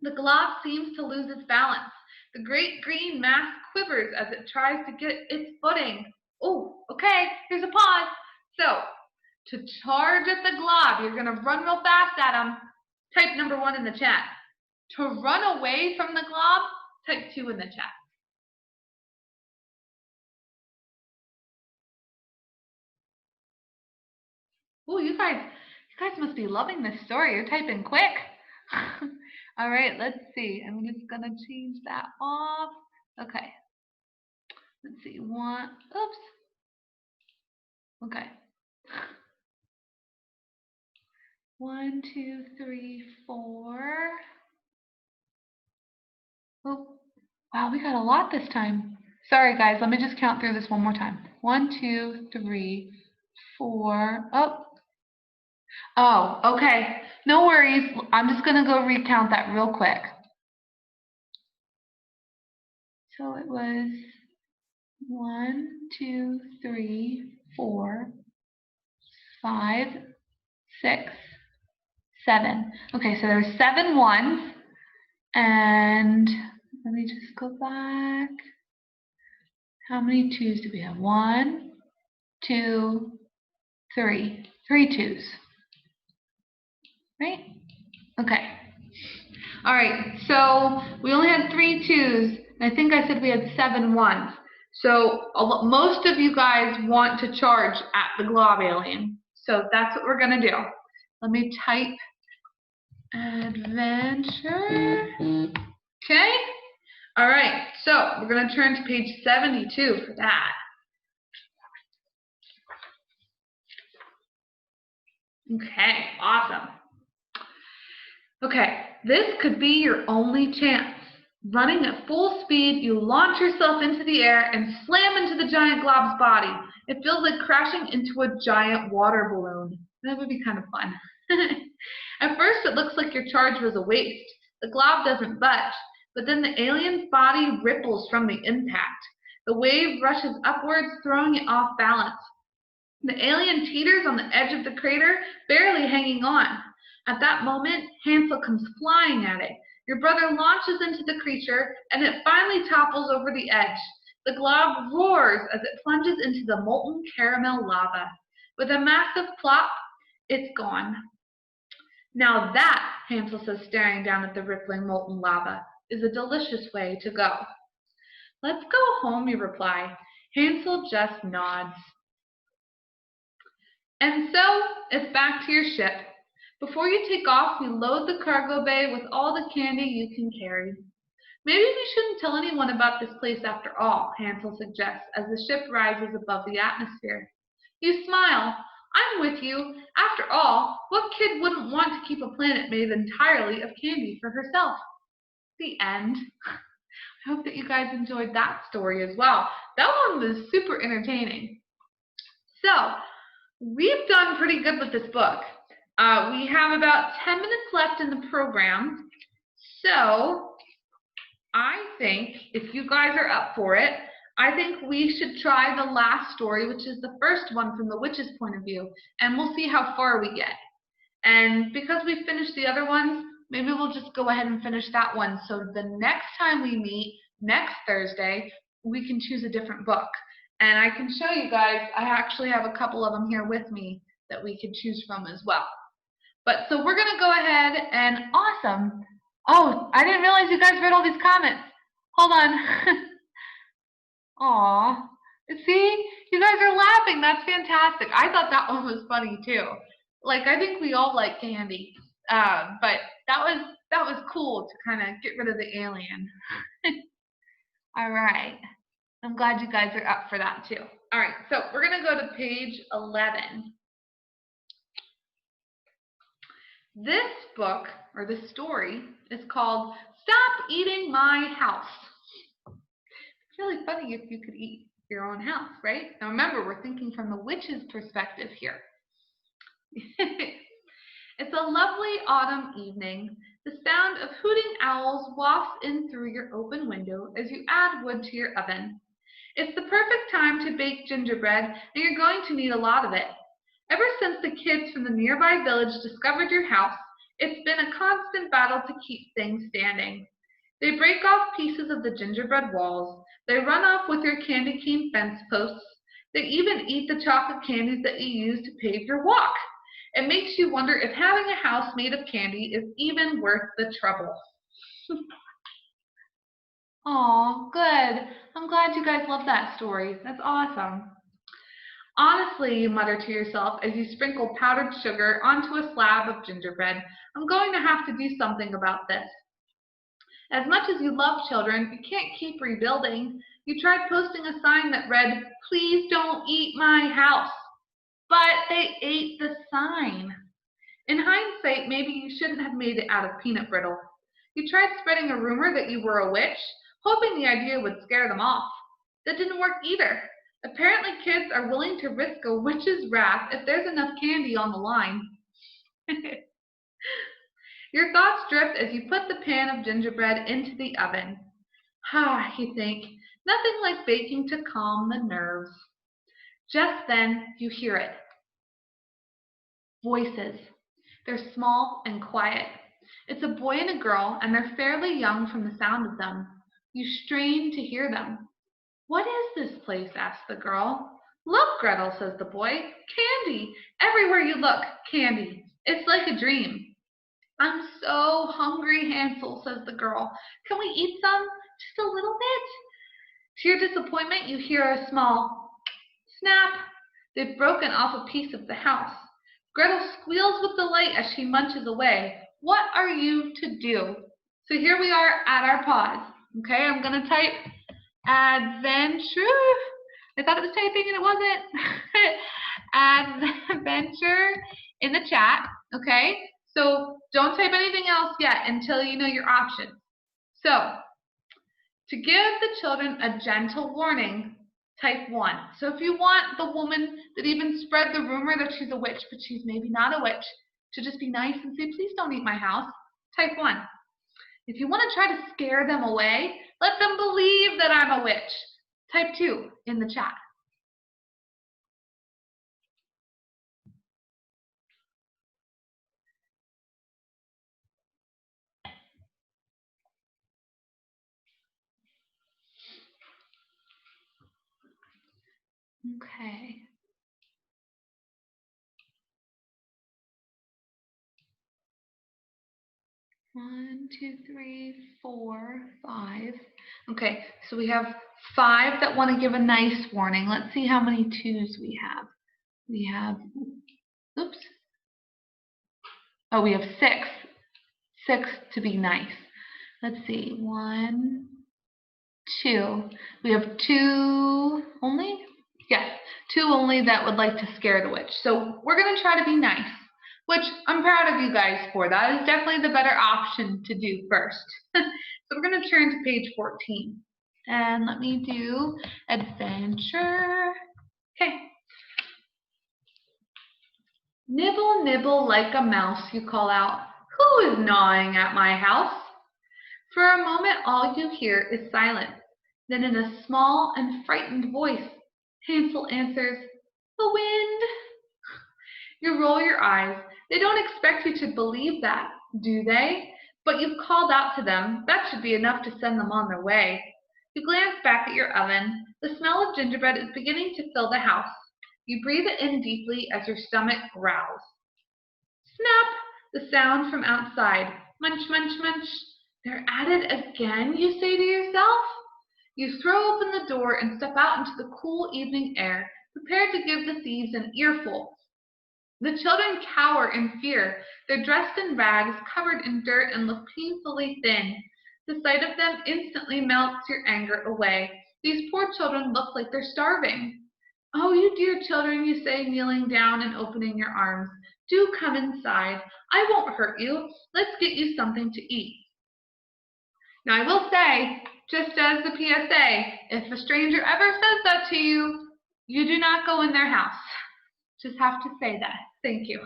The glob seems to lose its balance. The great green mass quivers as it tries to get its footing. Oh, okay, here's a pause. So, to charge at the glob, you're going to run real fast at him. Type number 1 in the chat. To run away from the glob, type 2 in the chat. Oh, you guys must be loving this story. You're typing quick. All right, let's see. I'm just going to change that off. Okay. Let's see. Oops. Okay. 1, 2, 3, 4. Oh, wow, we got a lot this time. Sorry, guys. Let me just count through this one more time. 1, 2, 3, 4. Oh, okay. No worries. I'm just going to go recount that real quick. So it was 1, 2, 3, 4, 5, 6, 7. Okay, so there's 7 ones. And let me just go back. How many 2s do we have? 1, 2, 3. 3 2s. Right? Okay. All right, so we only had 3 2s, and I think I said we had 7 1s. So most of you guys want to charge at the glob alien. So that's what we're going to do. Let me type adventure. Okay? All right, so we're going to turn to page 72 for that. Okay, awesome. Okay, this could be your only chance. Running at full speed, you launch yourself into the air and slam into the giant glob's body. It feels like crashing into a giant water balloon. That would be kind of fun. At first, it looks like your charge was a waste. The glob doesn't budge, but then the alien's body ripples from the impact. The wave rushes upwards, throwing it off balance. The alien teeters on the edge of the crater, barely hanging on. At that moment, Hansel comes flying at it. Your brother launches into the creature, and it finally topples over the edge. The glob roars as it plunges into the molten caramel lava. With a massive plop, it's gone. Now that, Hansel says, staring down at the rippling molten lava, is a delicious way to go. Let's go home, you reply. Hansel just nods. And so, it's back to your ship. Before you take off, you load the cargo bay with all the candy you can carry. Maybe we shouldn't tell anyone about this place after all, Hansel suggests as the ship rises above the atmosphere. You smile. I'm with you. After all, what kid wouldn't want to keep a planet made entirely of candy for herself? The end. I hope that you guys enjoyed that story as well. That one was super entertaining. So, we've done pretty good with this book. We have about 10 minutes left in the program. So, I think if you guys are up for it, I think we should try the last story, which is the first one from the witch's point of view, and we'll see how far we get. And because we finished the other ones, maybe we'll just go ahead and finish that one. So the next time we meet, next Thursday, we can choose a different book. And I can show you guys, I actually have a couple of them here with me that we could choose from as well. But so we're going to go ahead and awesome. Oh, I didn't realize you guys read all these comments. Hold on. Aw. See, you guys are laughing. That's fantastic. I thought that one was funny too. Like, I think we all like candy. But that was cool to kind of get rid of the alien. All right. I'm glad you guys are up for that too. All right, so we're going to go to page 11. This book, or this story, is called Stop Eating My House. It's really funny if you could eat your own house, right? Now remember, we're thinking from the witch's perspective here. It's a lovely autumn evening. The sound of hooting owls wafts in through your open window as you add wood to your oven. It's the perfect time to bake gingerbread, and you're going to need a lot of it. Ever since the kids from the nearby village discovered your house, it's been a constant battle to keep things standing. They break off pieces of the gingerbread walls. They run off with your candy cane fence posts. They even eat the chocolate candies that you use to pave your walk. It makes you wonder if having a house made of candy is even worth the trouble. Aw, good. I'm glad you guys love that story. That's awesome. Honestly, you mutter to yourself as you sprinkle powdered sugar onto a slab of gingerbread, I'm going to have to do something about this. As much as you love children, you can't keep rebuilding. You tried posting a sign that read, "Please don't eat my house." But they ate the sign. In hindsight, maybe you shouldn't have made it out of peanut brittle. You tried spreading a rumor that you were a witch, hoping the idea would scare them off. That didn't work either. Apparently, kids are willing to risk a witch's wrath if there's enough candy on the line. Your thoughts drift as you put the pan of gingerbread into the oven. Ah, you think, nothing like baking to calm the nerves. Just then, you hear it. Voices. They're small and quiet. It's a boy and a girl, and they're fairly young from the sound of them. You strain to hear them. "What is this place?" asks the girl. "Look, Gretel," says the boy. "Candy! Everywhere you look, candy. It's like a dream." "I'm so hungry, Hansel," says the girl. "Can we eat some? Just a little bit?" To your disappointment, you hear a small snap. They've broken off a piece of the house. Gretel squeals with delight as she munches away. What are you to do? So here we are at our pause. Okay, I'm going to type adventure. I thought it was typing and it wasn't. Adventure in the chat. Okay, so don't type anything else yet until you know your options. So to give the children a gentle warning, type 1. So if you want the woman that even spread the rumor that she's a witch, but she's maybe not a witch, to just be nice and say, "Please don't eat my house," type 1. If you want to try to scare them away, let them believe that I'm a witch, type 2 in the chat. Okay. One, two, three, four, five. Okay, so we have 5 that want to give a nice warning. Let's see how many 2s we have. We have, oops. Oh, we have 6. 6 to be nice. Let's see. 1, 2. We have 2 only? Yes, 2 only that would like to scare the witch. So we're going to try to be nice, which I'm proud of you guys for. That is definitely the better option to do first. So we're going to turn to page 14. And let me do adventure. Okay. "Nibble, nibble like a mouse," you call out. "Who is gnawing at my house?" For a moment all you hear is silence. Then in a small and frightened voice, Hansel answers, "The wind." You roll your eyes. They don't expect you to believe that, do they? But you've called out to them. That should be enough to send them on their way. You glance back at your oven. The smell of gingerbread is beginning to fill the house. You breathe it in deeply as your stomach growls. Snap! The sound from outside. Munch, munch, munch. "They're at it again," you say to yourself. You throw open the door and step out into the cool evening air, prepared to give the thieves an earful. The children cower in fear. They're dressed in rags, covered in dirt, and look painfully thin. The sight of them instantly melts your anger away. These poor children look like they're starving. "Oh, you dear children," you say, kneeling down and opening your arms. "Do come inside. I won't hurt you. Let's get you something to eat." Now I will say, just as the PSA, if a stranger ever says that to you, you do not go in their house. Just have to say that. Thank you.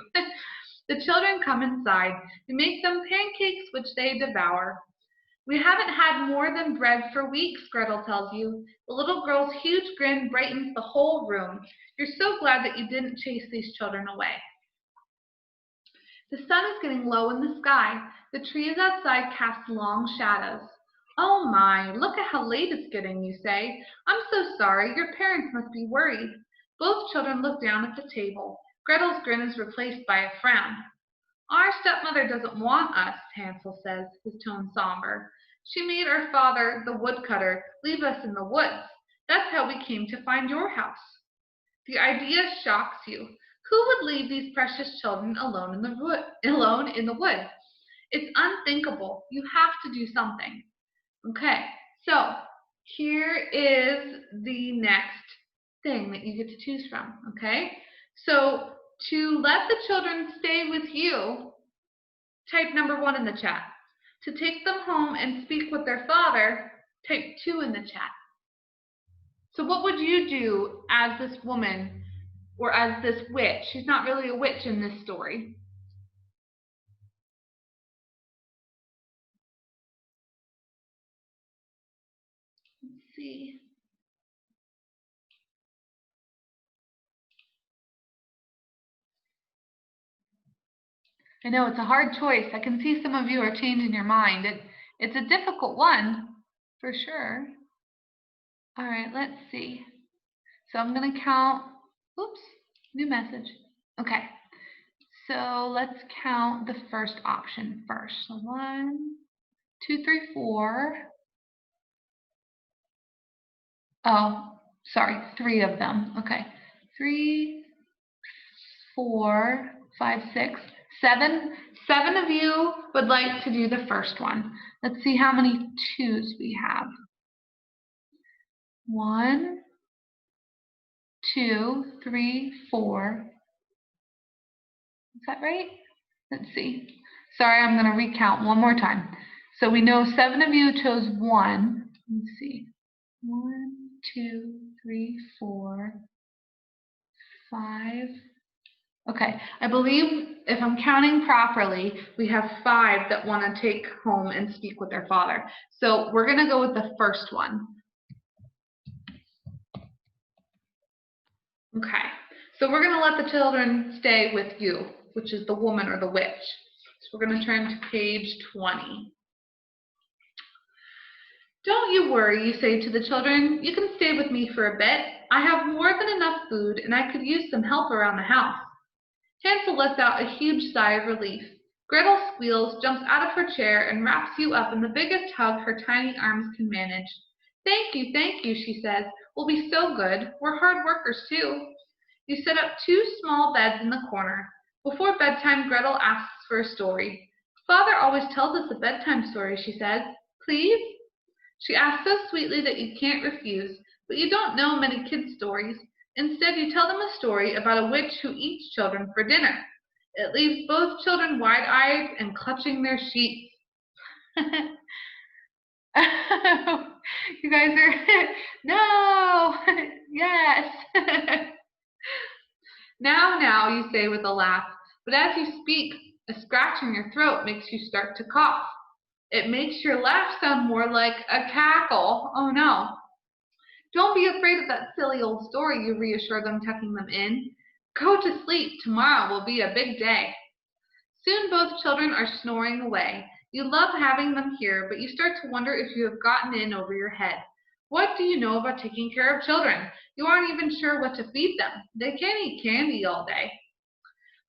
The children come inside. We make them pancakes, which they devour. We haven't had more than bread for weeks, Gretel tells you. The little girl's huge grin brightens the whole room. You're so glad that you didn't chase these children away. The sun is getting low in the sky. The trees outside cast long shadows. Oh my, look at how late it's getting, you say. I'm so sorry, your parents must be worried. Both children look down at the table. Gretel's grin is replaced by a frown. Our stepmother doesn't want us, Hansel says, his tone somber. She made our father, the woodcutter, leave us in the woods. That's how we came to find your house. The idea shocks you. Who would leave these precious children alone in the woods? It's unthinkable. You have to do something. Okay, so here is the next thing that you get to choose from. Okay, so to let the children stay with you, type number 1 in the chat. To take them home and speak with their father, type 2 in the chat. So what would you do as this woman or as this witch? She's not really a witch in this story. Let's see. I know it's a hard choice. I can see some of you are changing your mind. It's a difficult one, for sure. All right, let's see. So I'm going to count. Oops, new message. Okay, so let's count the first option first. So 1, 2, 3, 4. Oh, sorry, 3 of them. Okay, 3, 4, 5, 6, 7. 7 of you would like to do the first one. Let's see how many 2s we have. 1, 2, 3, 4. Is that right? Let's see. Sorry, I'm going to recount one more time. So we know 7 of you chose 1. Let's see. 1, 2, 3, 4, 5. Okay, I believe if I'm counting properly, we have 5 that want to take home and speak with their father. So we're going to go with the first one. Okay, so we're going to let the children stay with you, which is the woman or the witch. So we're going to turn to page 20. Don't you worry, you say to the children. You can stay with me for a bit. I have more than enough food, and I could use some help around the house. Hansel lets out a huge sigh of relief. Gretel squeals, jumps out of her chair, and wraps you up in the biggest hug her tiny arms can manage. Thank you, she says. We'll be so good. We're hard workers, too. You set up 2 small beds in the corner. Before bedtime, Gretel asks for a story. Father always tells us a bedtime story, she says. Please? She asks so sweetly that you can't refuse, but you don't know many kids' stories. Instead, you tell them a story about a witch who eats children for dinner. It leaves both children wide-eyed and clutching their sheets. You guys are, no, yes. Now, you say with a laugh, but as you speak, a scratch in your throat makes you start to cough. It makes your laugh sound more like a cackle. Oh no. Don't be afraid of that silly old story, you reassure them, tucking them in. Go to sleep. Tomorrow will be a big day. Soon both children are snoring away. You love having them here, but you start to wonder if you have gotten in over your head. What do you know about taking care of children? You aren't even sure what to feed them. They can't eat candy all day.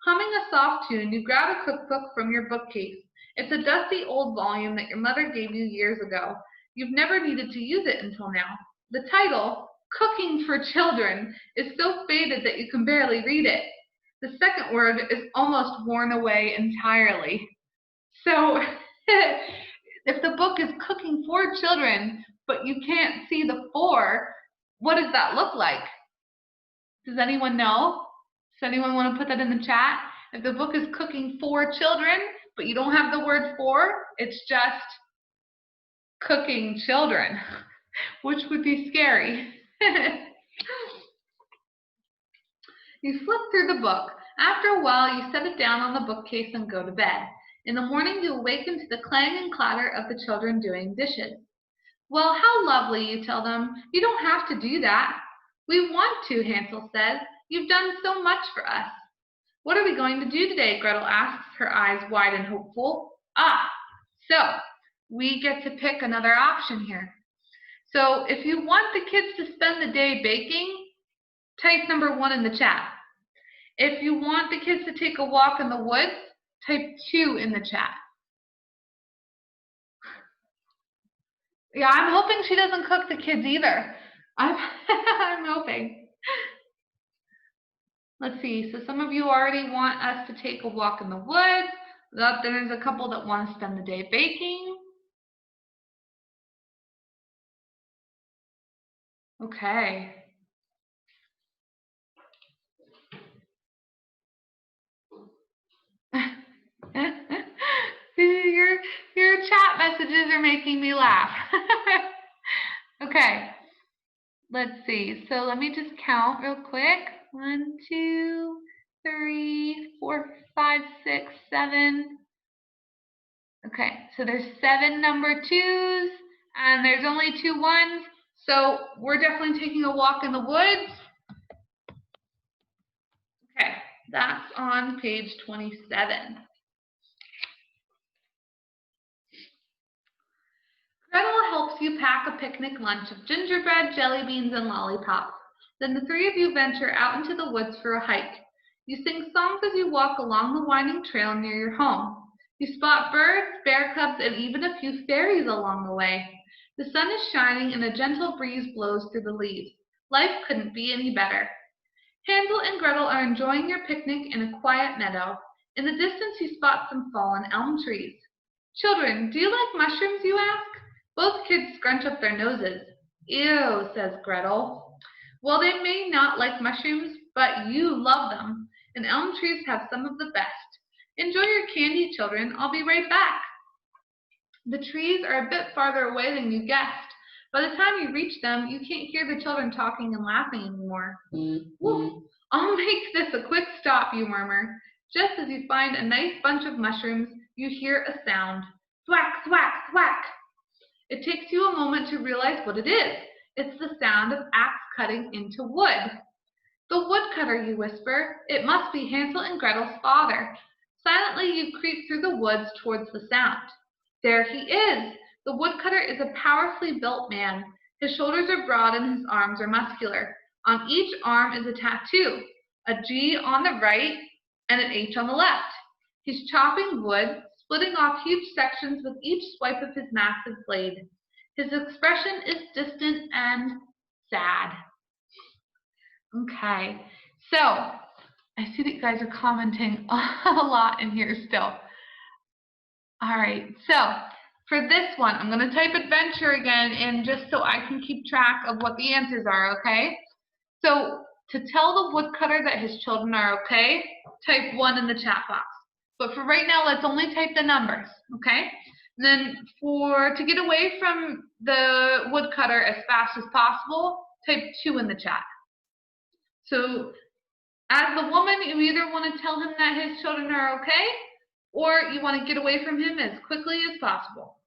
Humming a soft tune, you grab a cookbook from your bookcase. It's a dusty old volume that your mother gave you years ago. You've never needed to use it until now. The title, Cooking for Children, is so faded that you can barely read it. The second word is almost worn away entirely. So, if the book is cooking for children, but you can't see the for, what does that look like? Does anyone know? Does anyone want to put that in the chat? If the book is cooking for children, but you don't have the word for, it's just cooking children, which would be scary. You flip through the book. After a while, you set it down on the bookcase and go to bed. In the morning, you awaken to the clang and clatter of the children doing dishes. Well, how lovely, you tell them. You don't have to do that. We want to, Hansel says. You've done so much for us. What are we going to do today? Gretel asks, her eyes wide and hopeful. So we get to pick another option here. So if you want the kids to spend the day baking, type number 1 in the chat. If you want the kids to take a walk in the woods, type 2 in the chat. Yeah, I'm hoping she doesn't cook the kids either. I'm hoping. Let's see. So some of you already want us to take a walk in the woods. Then there's a couple that want to spend the day baking. Okay. your chat messages are making me laugh. Okay. Let's see. So let me just count real quick. 1, 2, 3, 4, 5, 6, 7. Okay, so there's 7 number 2s, and there's only 2 1s. So we're definitely taking a walk in the woods. Okay, that's on page 27. Gretel helps you pack a picnic lunch of gingerbread, jelly beans, and lollipops. Then the 3 of you venture out into the woods for a hike. You sing songs as you walk along the winding trail near your home. You spot birds, bear cubs, and even a few fairies along the way. The sun is shining and a gentle breeze blows through the leaves. Life couldn't be any better. Hansel and Gretel are enjoying your picnic in a quiet meadow. In the distance you spot some fallen elm trees. Children, do you like mushrooms, you ask? Both kids scrunch up their noses. Ew, says Gretel. Well, they may not like mushrooms, but you love them, and elm trees have some of the best. Enjoy your candy, children. I'll be right back. The trees are a bit farther away than you guessed. By the time you reach them, you can't hear the children talking and laughing anymore. Woof. I'll make this a quick stop, you murmur. Just as you find a nice bunch of mushrooms, you hear a sound. Thwack, thwack, thwack. It takes you a moment to realize what it is. It's the sound of axe cutting into wood. The woodcutter, you whisper. It must be Hansel and Gretel's father. Silently, you creep through the woods towards the sound. There he is. The woodcutter is a powerfully built man. His shoulders are broad and his arms are muscular. On each arm is a tattoo, a G on the right and an H on the left. He's chopping wood, splitting off huge sections with each swipe of his massive blade. His expression is distant and sad. Okay, so I see that you guys are commenting a lot in here still. All right, so for this one, I'm going to type adventure again in just so I can keep track of what the answers are, okay? So to tell the woodcutter that his children are okay, type 1 in the chat box. But for right now, let's only type the numbers, okay? And then to get away from the woodcutter as fast as possible, type 2 in the chat. So as the woman, you either want to tell him that his children are okay, or you want to get away from him as quickly as possible.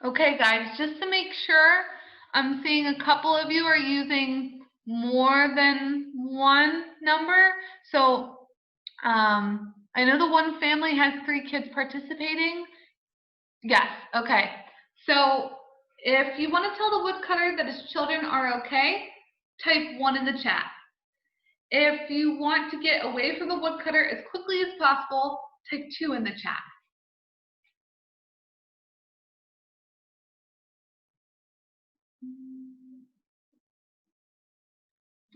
Okay, guys, just to make sure, I'm seeing a couple of you are using more than one number. So I know the one family has 3 kids participating. Yes, okay. So if you want to tell the woodcutter that his children are okay, type 1 in the chat. If you want to get away from the woodcutter as quickly as possible, type 2 in the chat.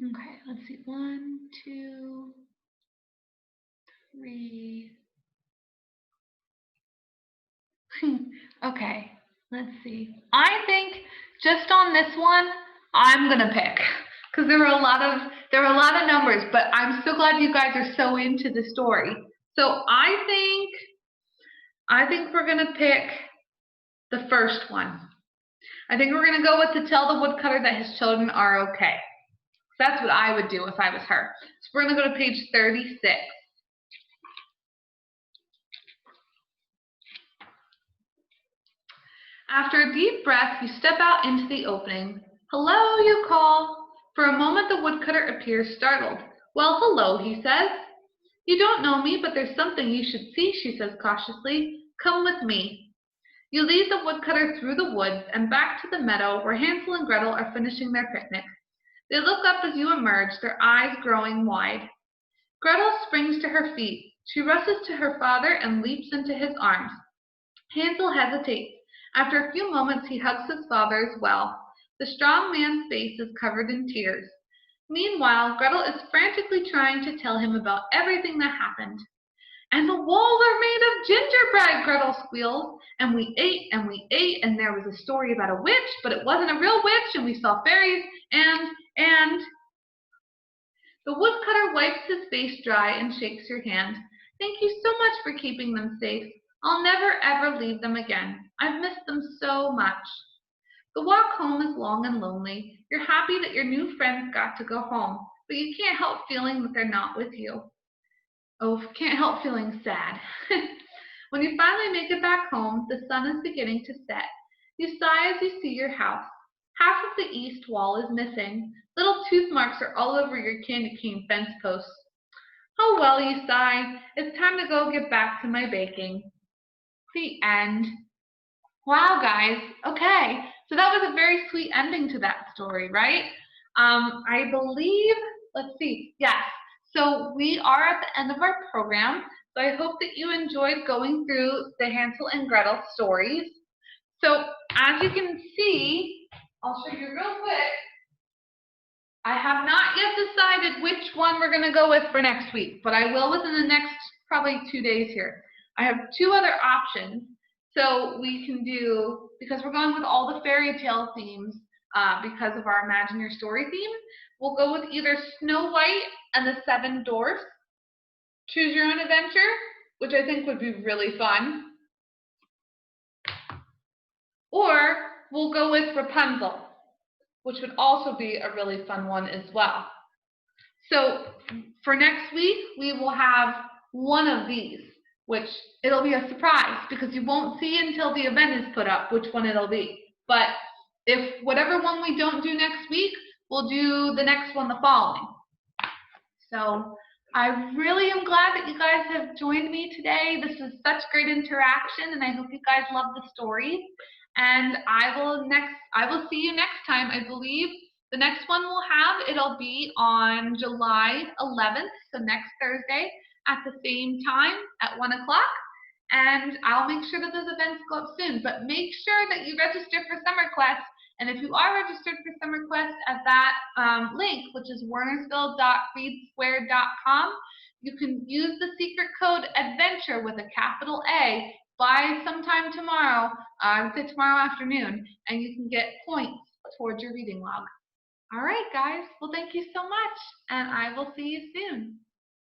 Okay, let's see. 1, 2, 3. Okay, let's see. I think just on this one, I'm gonna pick. because there were a lot of numbers, but I'm so glad you guys are so into the story. So I think we're gonna pick the first one. I think we're gonna go with to tell the woodcutter that his children are okay. That's what I would do if I was her. So we're gonna go to page 36. After a deep breath, you step out into the opening. Hello, you call. For a moment, the woodcutter appears startled. Well, hello, he says. You don't know me, but there's something you should see, she says cautiously. Come with me. You lead the woodcutter through the woods and back to the meadow where Hansel and Gretel are finishing their picnic. They look up as you emerge, their eyes growing wide. Gretel springs to her feet. She rushes to her father and leaps into his arms. Hansel hesitates. After a few moments, he hugs his father as well. The strong man's face is covered in tears. Meanwhile, Gretel is frantically trying to tell him about everything that happened. And the walls are made of gingerbread, Gretel squeals. And we ate, and there was a story about a witch, but it wasn't a real witch, and we saw fairies, and... The woodcutter wipes his face dry and shakes your hand. Thank you so much for keeping them safe. I'll never ever leave them again. I've missed them so much. The walk home is long and lonely. You're happy that your new friends got to go home, but you can't help feeling that they're not with you. Oh, can't help feeling sad. When you finally make it back home, the sun is beginning to set. You sigh as you see your house. Half of the east wall is missing. Little tooth marks are all over your candy cane fence posts. Oh well, you sigh. It's time to go get back to my baking. The end. Wow, guys. Okay. So that was a very sweet ending to that story, right? I believe, let's see. Yes. So we are at the end of our program. So I hope that you enjoyed going through the Hansel and Gretel stories. So as you can see, I'll show you real quick. I have not yet decided which one we're going to go with for next week, but I will within the next probably 2 days here. I have 2 other options. So we can do, because we're going with all the fairy tale themes because of our Imagine Your Story theme, we'll go with either Snow White and the 7 Dwarfs, Choose Your Own Adventure, which I think would be really fun, or we'll go with Rapunzel, which would also be a really fun one as well. So for next week, we will have one of these, which it'll be a surprise because you won't see until the event is put up which one it'll be. But if whatever one we don't do next week, we'll do the next one the following. So I really am glad that you guys have joined me today. This was such great interaction, and I hope you guys love the stories. And I will see you next time. I believe the next one we'll have, it'll be on July 11th, so next Thursday at the same time at 1 o'clock. And I'll make sure that those events go up soon. But make sure that you register for Summer Quest. And if you are registered for Summer Quest at that link, which is wernersville.readsquare.com, you can use the secret code ADVENTURE with a capital A by sometime tomorrow, I would say tomorrow afternoon, and you can get points towards your reading log. All right, guys. Well, thank you so much, and I will see you soon.